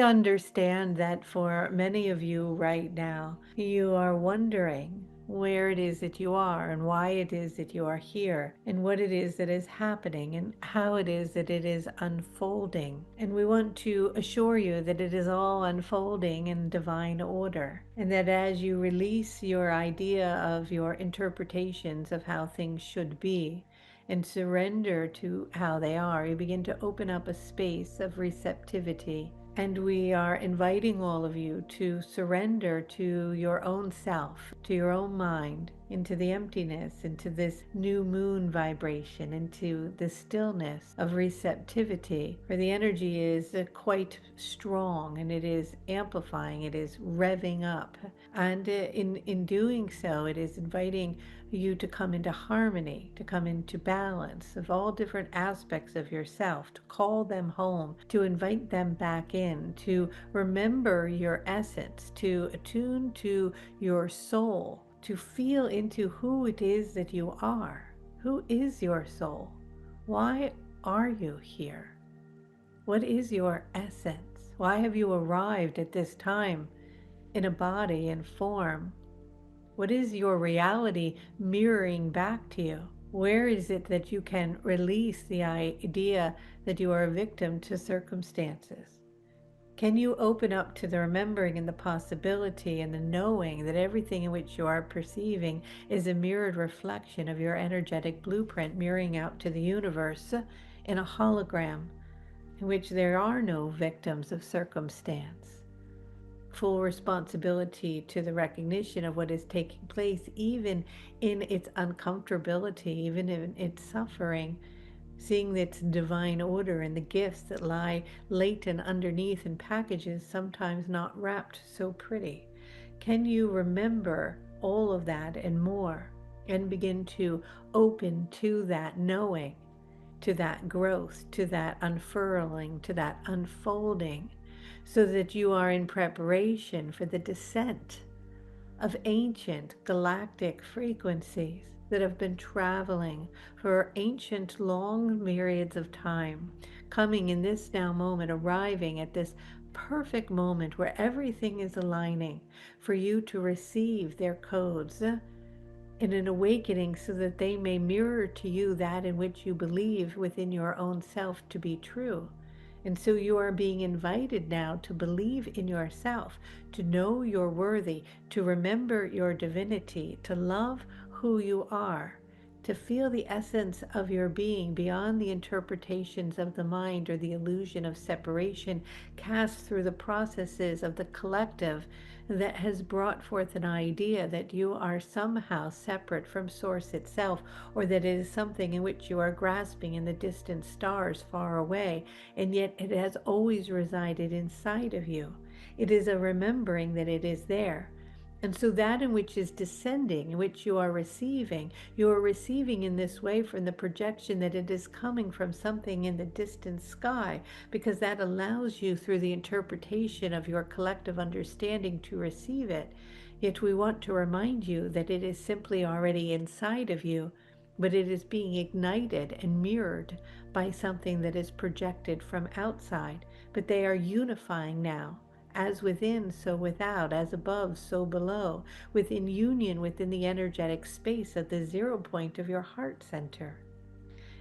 understand that for many of you right now, you are wondering where it is that you are and why it is that you are here and what it is that is happening and how it is that it is unfolding. And we want to assure you that it is all unfolding in divine order, and that as you release your idea of your interpretations of how things should be, and surrender to how they are, you begin to open up a space of receptivity. And we are inviting all of you to surrender to your own self, to your own mind, into the emptiness, into this new moon vibration, into the stillness of receptivity, where the energy is quite strong and it is amplifying, it is revving up. And in doing so, it is inviting you to come into harmony, to come into balance of all different aspects of yourself, to call them home, to invite them back in, to remember your essence, to attune to your soul, to feel into who it is that you are. Who is your soul? Why are you here? What is your essence? Why have you arrived at this time in a body and form? What is your reality mirroring back to you? Where is it that you can release the idea that you are a victim to circumstances? Can you open up to the remembering and the possibility and the knowing that everything in which you are perceiving is a mirrored reflection of your energetic blueprint mirroring out to the universe in a hologram in which there are no victims of circumstance? Full responsibility to the recognition of what is taking place, even in its uncomfortability, even in its suffering, seeing its divine order and the gifts that lie latent underneath in packages sometimes not wrapped so pretty. Can you remember all of that and more, and begin to open to that knowing, to that growth, to that unfurling, to that unfolding, so that you are in preparation for the descent of ancient galactic frequencies that have been traveling for ancient long myriads of time, coming in this now moment, arriving at this perfect moment where everything is aligning for you to receive their codes in an awakening, so that they may mirror to you that in which you believe within your own self to be true. And so you are being invited now to believe in yourself, to know you're worthy, to remember your divinity, to love who you are, to feel the essence of your being beyond the interpretations of the mind or the illusion of separation cast through the processes of the collective that has brought forth an idea that you are somehow separate from Source itself, or that it is something in which you are grasping in the distant stars far away, and yet it has always resided inside of you. It is a remembering that it is there. And so that in which is descending, in which you are receiving in this way from the projection that it is coming from something in the distant sky, because that allows you through the interpretation of your collective understanding to receive it. Yet we want to remind you that it is simply already inside of you, but it is being ignited and mirrored by something that is projected from outside. But they are unifying now. As within, so without, as above, so below, within union within the energetic space at the 0 point of your heart center.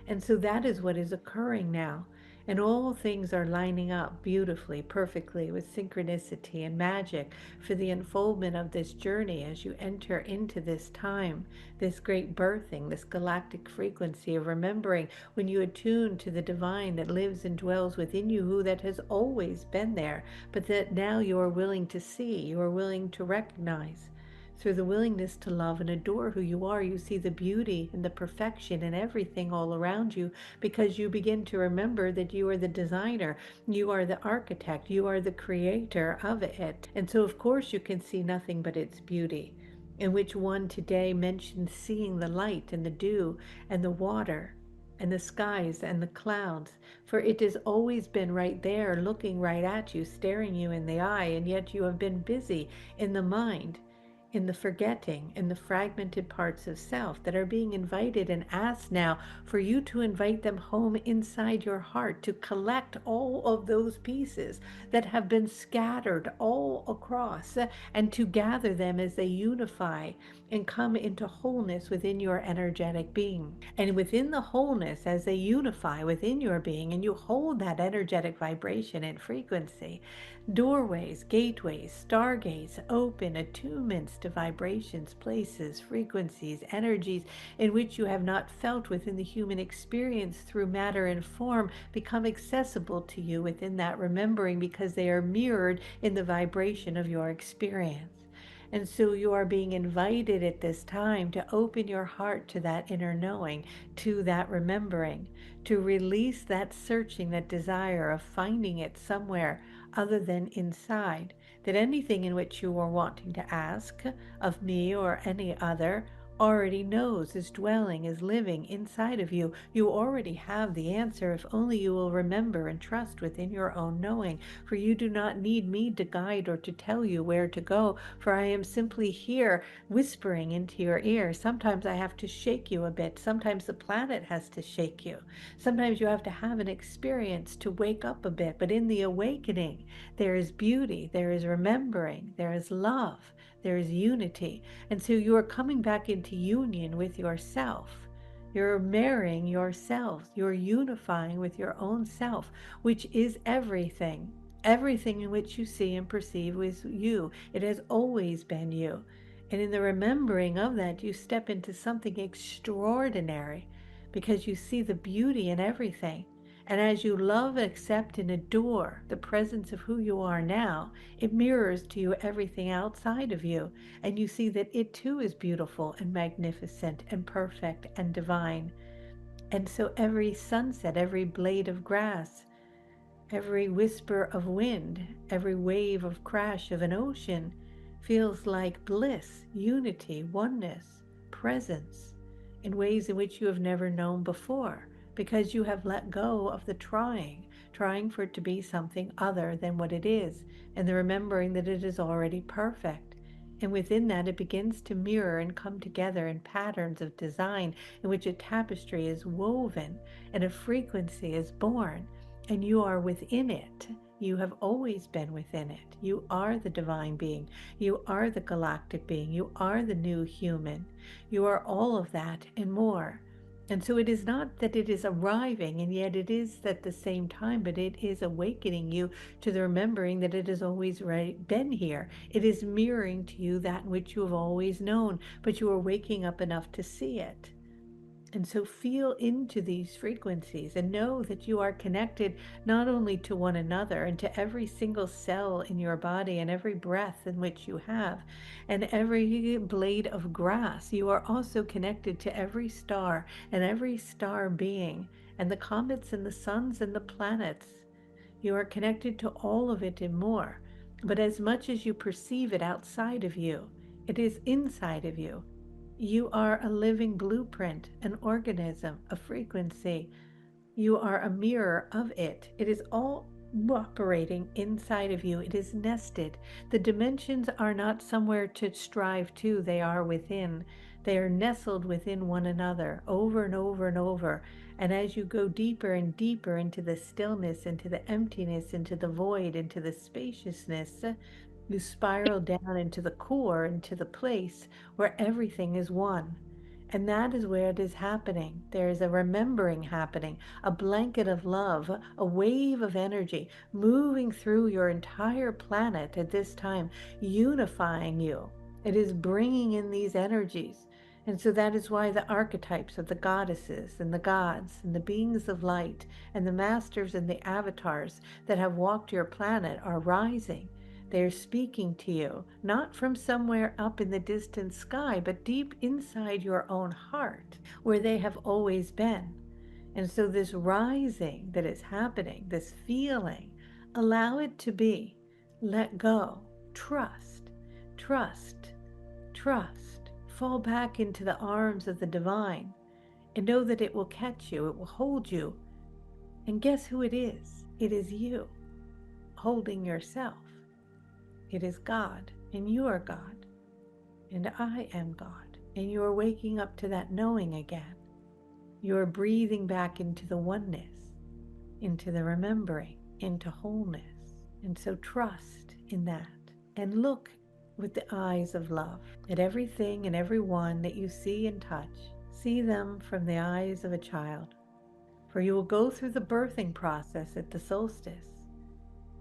And so that is what is occurring now. And all things are lining up beautifully, perfectly, with synchronicity and magic for the unfoldment of this journey as you enter into this time, this great birthing, this galactic frequency of remembering when you attune to the divine that lives and dwells within you, who that has always been there, but that now you are willing to see, you are willing to recognize. Through the willingness to love and adore who you are, you see the beauty and the perfection in everything all around you, because you begin to remember that you are the designer, you are the architect, you are the creator of it. And so, of course, you can see nothing but its beauty, in which one today mentioned seeing the light and the dew and the water and the skies and the clouds, for it has always been right there, looking right at you, staring you in the eye, and yet you have been busy in the mind, in the forgetting, in the fragmented parts of self that are being invited and asked now for you to invite them home inside your heart, to collect all of those pieces that have been scattered all across, and to gather them as they unify and come into wholeness within your energetic being. And within the wholeness, as they unify within your being and you hold that energetic vibration and frequency, doorways, gateways, stargates open, attunements to vibrations, places, frequencies, energies in which you have not felt within the human experience through matter and form become accessible to you within that remembering, because they are mirrored in the vibration of your experience. And so you are being invited at this time to open your heart to that inner knowing, to that remembering, to release that searching, that desire of finding it somewhere other than inside. That anything in which you are wanting to ask of me or any other already knows, is dwelling, is living inside of you. You already have the answer if only you will remember and trust within your own knowing. For you do not need me to guide or to tell you where to go, for I am simply here whispering into your ear. Sometimes I have to shake you a bit. Sometimes the planet has to shake you. Sometimes you have to have an experience to wake up a bit. But in the awakening, there is beauty, there is remembering, there is love, there is unity. And so you are coming back into union with yourself. You're marrying yourselves. You're unifying with your own self, which is everything. Everything in which you see and perceive is you. It has always been you. And in the remembering of that, you step into something extraordinary because you see the beauty in everything. And as you love, accept, and adore the presence of who you are now, it mirrors to you everything outside of you. And you see that it too is beautiful and magnificent and perfect and divine. And so every sunset, every blade of grass, every whisper of wind, every wave of crash of an ocean feels like bliss, unity, oneness, presence in ways in which you have never known before, because you have let go of the trying for it to be something other than what it is, and the remembering that it is already perfect. And within that, it begins to mirror and come together in patterns of design in which a tapestry is woven and a frequency is born, and you are within it. You have always been within it. You are the divine being. You are the galactic being. You are the new human. You are all of that and more. And so it is not that it is arriving, and yet it is at the same time, but it is awakening you to the remembering that it has always been here. It is mirroring to you that which you have always known, but you are waking up enough to see it. And so feel into these frequencies and know that you are connected not only to one another and to every single cell in your body and every breath in which you have and every blade of grass. You are also connected to every star and every star being and the comets and the suns and the planets. You are connected to all of it and more. But as much as you perceive it outside of you, it is inside of you. You are a living blueprint, an organism, a frequency. You are a mirror of it. It is all operating inside of you. It is nested. The dimensions are not somewhere to strive to, they are within. They are nestled within one another over and over and over. And as you go deeper and deeper into the stillness, into the emptiness, into the void, into the spaciousness, you spiral down into the core, into the place where everything is one. And that is where it is happening. There is a remembering happening, a blanket of love, a wave of energy moving through your entire planet at this time, unifying you. It is bringing in these energies. And so that is why the archetypes of the goddesses and the gods and the beings of light and the masters and the avatars that have walked your planet are rising. They're speaking to you, not from somewhere up in the distant sky, but deep inside your own heart, where they have always been. And so, this rising that is happening, this feeling, allow it to be. Let go. Trust, trust, trust. Fall back into the arms of the divine and know that it will catch you, it will hold you. And guess who it is? It is you holding yourself. It is God, and you are God. and I am God. And you are waking up to that knowing again. You are breathing back into the oneness, into the remembering, into wholeness. And so trust in that and look with the eyes of love at everything and everyone that you see and touch. See them from the eyes of a child, for you will go through the birthing process at the solstice,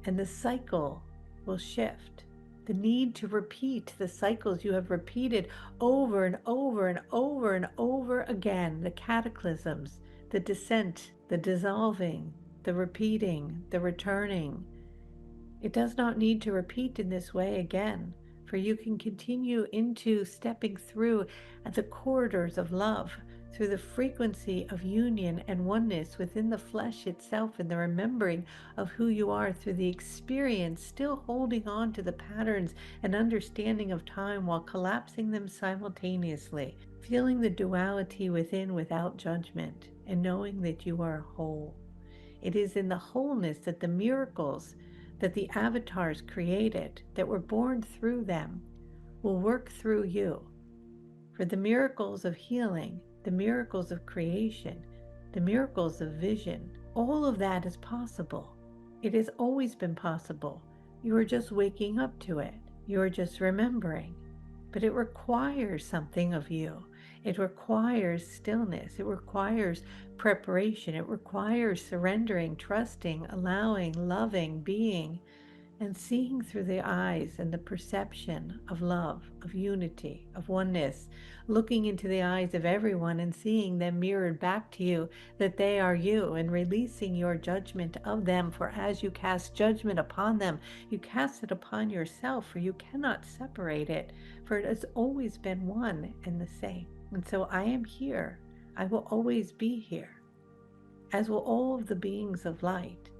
and the cycle will shift. The need to repeat the cycles you have repeated over and over and over and over again, the cataclysms, the descent, the dissolving, the repeating, the returning. It does not need to repeat in this way again, for you can continue into stepping through the corridors of love, through the frequency of union and oneness within the flesh itself, and the remembering of who you are through the experience, still holding on to the patterns and understanding of time while collapsing them simultaneously, feeling the duality within without judgment, and knowing that you are whole. It is in the wholeness that the miracles that the avatars created, that were born through them, will work through you. For the miracles of healing, the miracles of creation, the miracles of vision, all of that is possible. It has always been possible. You are just waking up to it. You are just remembering. But it requires something of you. It requires stillness. It requires preparation. It requires surrendering, trusting, allowing, loving, being, and seeing through the eyes and the perception of love, of unity, of oneness, looking into the eyes of everyone and seeing them mirrored back to you, that they are you, and releasing your judgment of them. For as you cast judgment upon them, you cast it upon yourself, for you cannot separate it, for it has always been one and the same. And so I am here. I will always be here, as will all of the beings of light,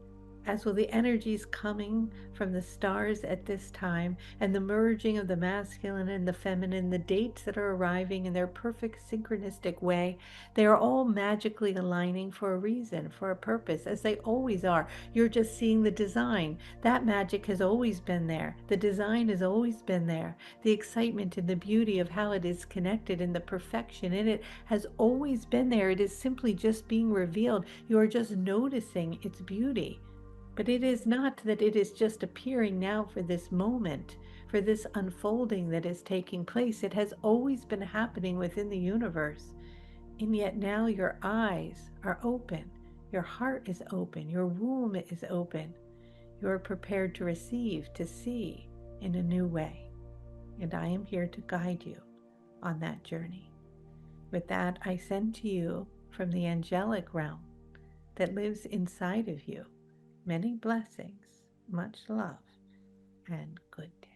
as will the energies coming from the stars at this time, and the merging of the masculine and the feminine, the dates that are arriving in their perfect synchronistic way. They are all magically aligning for a reason, for a purpose, as they always are. You're just seeing the design. That magic has always been there. The design has always been there. The excitement and the beauty of how it is connected and the perfection in it has always been there. It is simply just being revealed. You are just noticing its beauty. But it is not that it is just appearing now for this moment, for this unfolding that is taking place. It has always been happening within the universe. And yet now your eyes are open, your heart is open, your womb is open. You are prepared to receive, to see in a new way. And I am here to guide you on that journey. With that, I send to you from the angelic realm that lives inside of you many blessings, much love, and good day.